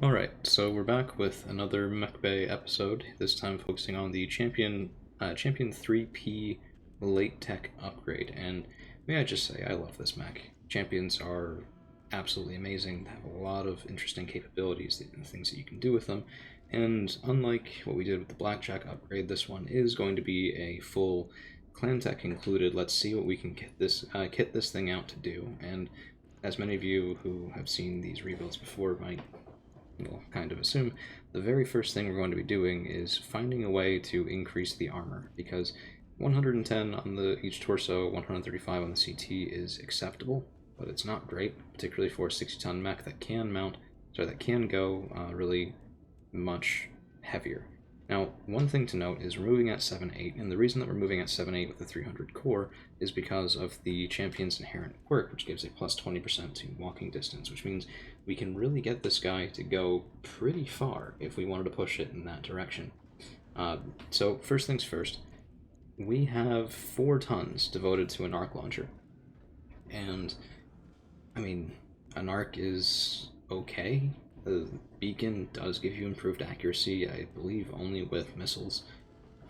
Alright, so we're back with another Mechbay episode, this time focusing on the Champion 3P late tech upgrade, and may I just say, I love this mech. Champions are absolutely amazing, they have a lot of interesting capabilities and things that you can do with them, and unlike what we did with the Blackjack upgrade, this one is going to be a full clan tech included. Let's see what we can kit this thing out to do, and as many of you who have seen these rebuilds before might will kind of assume, the very first thing we're going to be doing is finding a way to increase the armor, because 110 on the each torso, 135 on the CT is acceptable, but it's not great, particularly for a 60-ton mech that can go really much heavier. Now, one thing to note is we're moving at 7.8, and the reason that we're moving at 7.8 with the 300 core is because of the champion's inherent quirk, which gives a plus 20% to walking distance, which means we can really get this guy to go pretty far if we wanted to push it in that direction. So first things first, we have 4 tons devoted to an arc launcher, and I mean, an arc is okay. The beacon does give you improved accuracy, I believe only with missiles,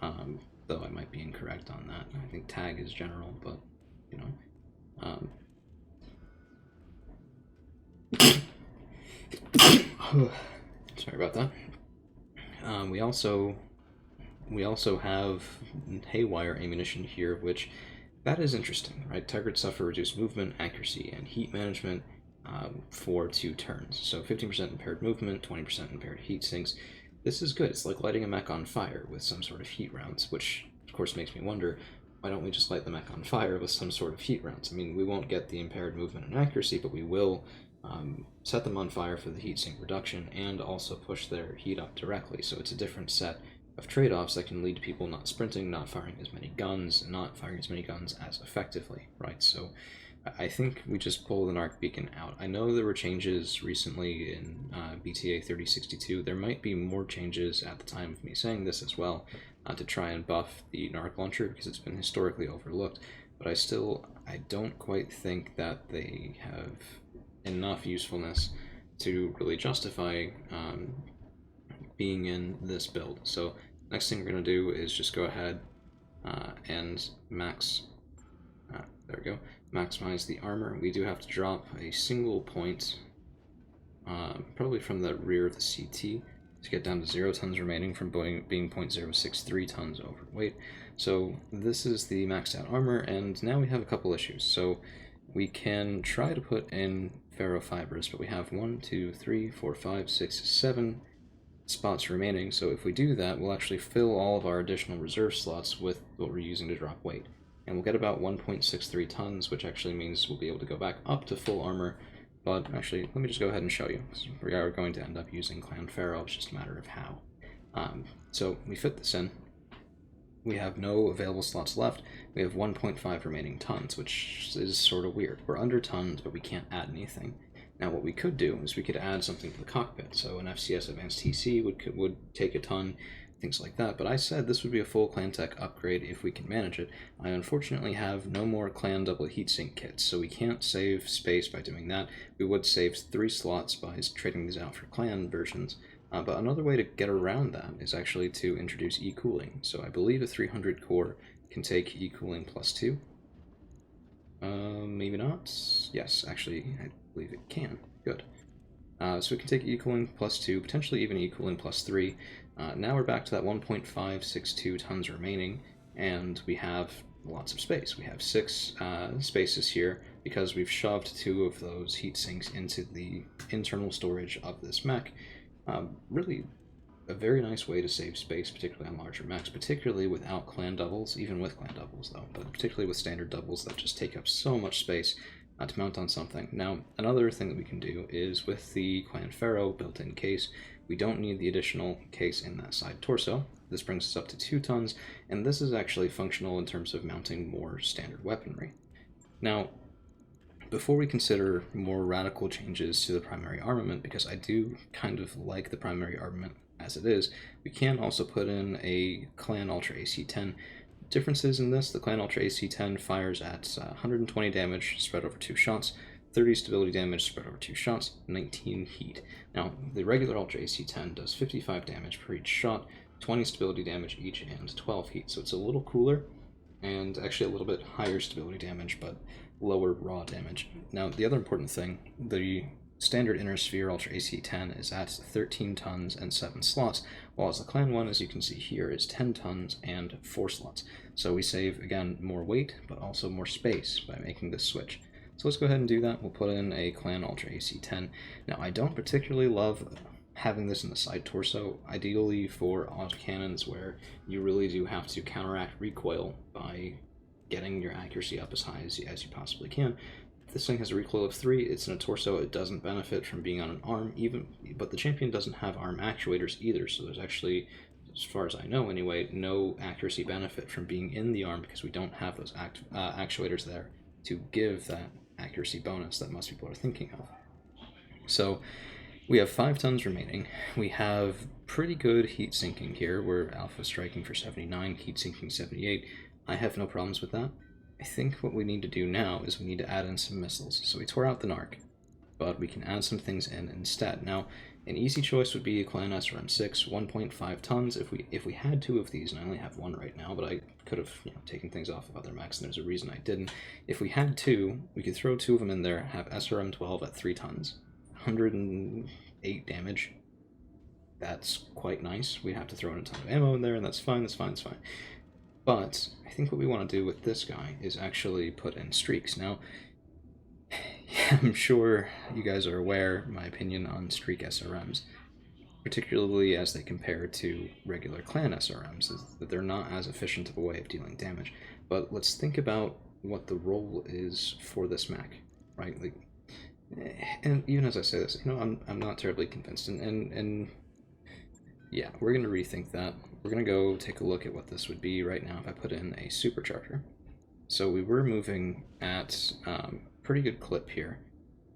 though I might be incorrect on that. I think tag is general, but, you know. Sorry about that. We also have Haywire Ammunition here, which that is interesting, right? Targets suffer reduced movement, accuracy, and heat management for 2 turns. So 15% impaired movement, 20% impaired heat sinks. This is good. It's like lighting a mech on fire with some sort of heat rounds, which of course makes me wonder, why don't we just light the mech on fire with some sort of heat rounds? I mean, we won't get the impaired movement and accuracy, but we will set them on fire for the heat sink reduction and also push their heat up directly. So it's a different set of trade-offs that can lead to people not sprinting, not firing as many guns, and not firing as many guns as effectively, right? So I think we just pull an arc beacon out. I know there were changes recently in BTA 3062. There might be more changes at the time of me saying this as well to try and buff the arc launcher because it's been historically overlooked, but I don't quite think that they have enough usefulness to really justify being in this build. So next thing we're going to do is just go ahead and maximize the armor. We do have to drop a single point, probably from the rear of the CT, to get down to 0 tons remaining from being 0.063 tons overweight. So this is the maxed out armor, and now we have a couple issues. So we can try to put in ferrofibers, but we have 1, 2, 3, 4, 5, 6, 7 spots remaining, so if we do that, we'll actually fill all of our additional reserve slots with what we're using to drop weight. And we'll get about 1.63 tons, which actually means we'll be able to go back up to full armor, but actually, let me just go ahead and show you. We are going to end up using Clan Ferro, it's just a matter of how. So we fit this in. We have no available slots left. We have 1.5 remaining tons, which is sort of weird. We're under tons, but we can't add anything. Now what we could do is we could add something to the cockpit, so an FCS Advanced TC would take a ton, things like that, but I said this would be a full clan tech upgrade if we can manage it. I unfortunately have no more clan double heatsink kits, so we can't save space by doing that. We would save 3 slots by trading these out for clan versions, but another way to get around that is actually to introduce e-cooling. So I believe a 300 core can take e-cooling plus 2. Maybe not. Yes, actually, I believe it can. Good. So we can take e-cooling plus 2, potentially even e-cooling plus 3. Now we're back to that 1.562 tons remaining, and we have lots of space. We have 6 spaces here because we've shoved 2 of those heat sinks into the internal storage of this mech. Really a very nice way to save space, particularly on larger mechs, particularly without clan doubles, even with clan doubles though, but particularly with standard doubles that just take up so much space to mount on something. Now, another thing that we can do is with the Clan Ferro built-in case, we don't need the additional case in that side torso. This brings us up to 2 tons, and this is actually functional in terms of mounting more standard weaponry. Now, before we consider more radical changes to the primary armament, because I do kind of like the primary armament as it is, we can also put in a Clan Ultra AC-10. Differences in this: the Clan Ultra AC-10 fires at 120 damage spread over 2 shots. 30 stability damage spread over 2 shots, 19 heat. Now, the regular Ultra AC-10 does 55 damage per each shot, 20 stability damage each, and 12 heat. So it's a little cooler, and actually a little bit higher stability damage, but lower raw damage. Now, the other important thing, the standard Inner Sphere Ultra AC-10 is at 13 tons and 7 slots, while as the Clan one, as you can see here, is 10 tons and 4 slots. So we save, again, more weight, but also more space by making this switch. So let's go ahead and do that. We'll put in a Clan Ultra AC-10. Now, I don't particularly love having this in the side torso, ideally for autocannons where you really do have to counteract recoil by getting your accuracy up as high as you possibly can. This thing has a recoil of 3, it's in a torso, it doesn't benefit from being on an arm, but the champion doesn't have arm actuators either, so there's actually, as far as I know anyway, no accuracy benefit from being in the arm because we don't have those actuators there to give that accuracy bonus that most people are thinking of. So we have 5 tons remaining. We have pretty good heat sinking here. We're alpha striking for 79, heat sinking 78. I have no problems with that. I think what we need to do now is we need to add in some missiles. So we tore out the Narc, but we can add some things in instead. Now, an easy choice would be a Clan SRM-6, 1.5 tons. If we had 2 of these, and I only have 1 right now, but I could have taken things off of other mechs, and there's a reason I didn't. If we had 2, we could throw 2 of them in there, have SRM-12 at 3 tons, 108 damage. That's quite nice. We'd have to throw in a ton of ammo in there, and that's fine, that's fine, that's fine. But I think what we want to do with this guy is actually put in streaks. Now, I'm sure you guys are aware my opinion on streak SRMs, particularly as they compare to regular Clan SRMs, is that they're not as efficient of a way of dealing damage. But let's think about what the role is for this mech, right? Like, and even as I say this, I'm not terribly convinced, and yeah, we're going to rethink that. We're going to go take a look at what this would be right now if I put in a supercharger. So we were moving at pretty good clip here.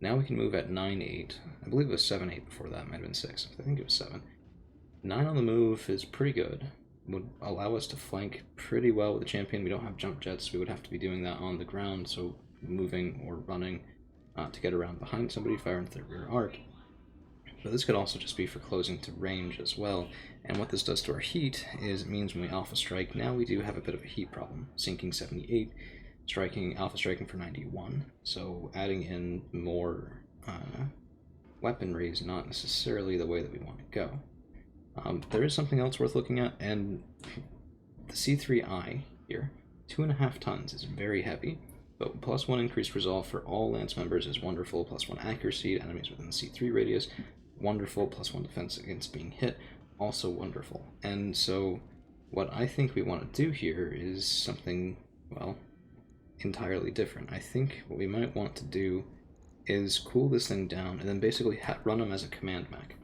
Now we can move at 9.8. I believe it was 7.8 before that. It might have been 6. I think it was 7. 9 on the move is pretty good. Would allow us to flank pretty well with the champion. We don't have jump jets. We would have to be doing that on the ground, so moving or running to get around behind somebody, fire into their rear arc. But this could also just be for closing to range as well. And what this does to our heat is it means when we alpha strike, now we do have a bit of a heat problem. Sinking 78, alpha striking for 91. So adding in more weaponry is not necessarily the way that we want to go. There is something else worth looking at, and the C3I here, 2.5 tons is very heavy. But +1 increased resolve for all lance members is wonderful, +1 accuracy to enemies within the C3 radius, wonderful, +1 defense against being hit, also wonderful. And so what I think we want to do here is something, well, entirely different. I think what we might want to do is cool this thing down and then basically run them as a command mech,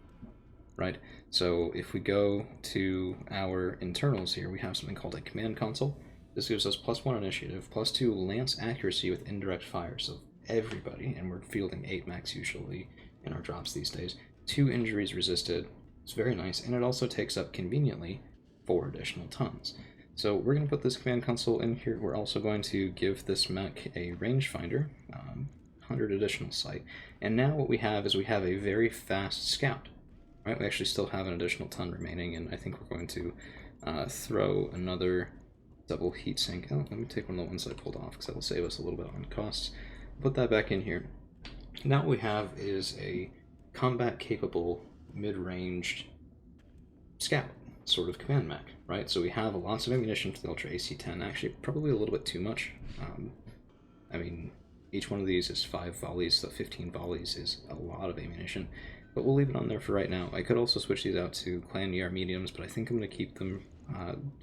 right? So if we go to our internals here, we have something called a command console. This gives us +1 initiative, +2 lance accuracy with indirect fire, so everybody, and we're fielding 8 mechs usually in our drops these days. 2 injuries resisted, it's very nice, and it also takes up, conveniently, 4 additional tons. So we're going to put this command console in here. We're also going to give this mech a rangefinder, 100 additional sight, and now what we have is we have a very fast scout, right? We actually still have an additional ton remaining, and I think we're going to throw another double heat sink. Oh, let me take one of the ones that I pulled off because that will save us a little bit on costs. Put that back in here. Now what we have is a combat capable mid-ranged scout sort of command mech, right? So we have lots of ammunition for the Ultra AC-10, actually probably a little bit too much. I mean, each one of these is 5 volleys, so 15 volleys is a lot of ammunition, but we'll leave it on there for right now. I could also switch these out to Clan ER mediums, but I think I'm going to keep them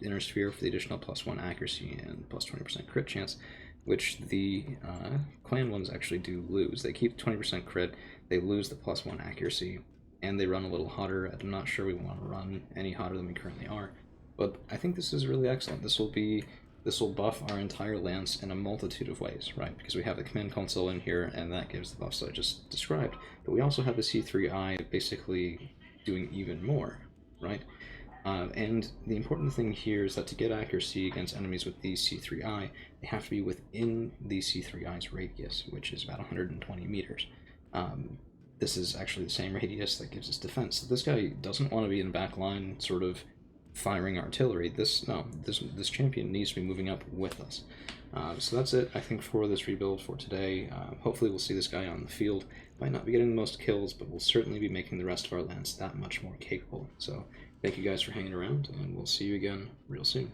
Inner Sphere for the additional +1 accuracy and +20% crit chance, which the Clan ones actually do lose. They keep 20% crit, they lose the +1 accuracy, and they run a little hotter. I'm not sure we want to run any hotter than we currently are, but I think this is really excellent. This will buff our entire lance in a multitude of ways, right? Because we have the command console in here, and that gives the buffs that I just described. But we also have the C3I basically doing even more, right? And the important thing here is that to get accuracy against enemies with the C3I, they have to be within the C3I's radius, which is about 120 meters. This is actually the same radius that gives us defense. So this guy doesn't want to be in the back line, sort of firing artillery. This champion needs to be moving up with us. So that's it, I think, for this rebuild for today. Hopefully we'll see this guy on the field. Might not be getting the most kills, but we'll certainly be making the rest of our lance that much more capable. So thank you guys for hanging around, and we'll see you again real soon.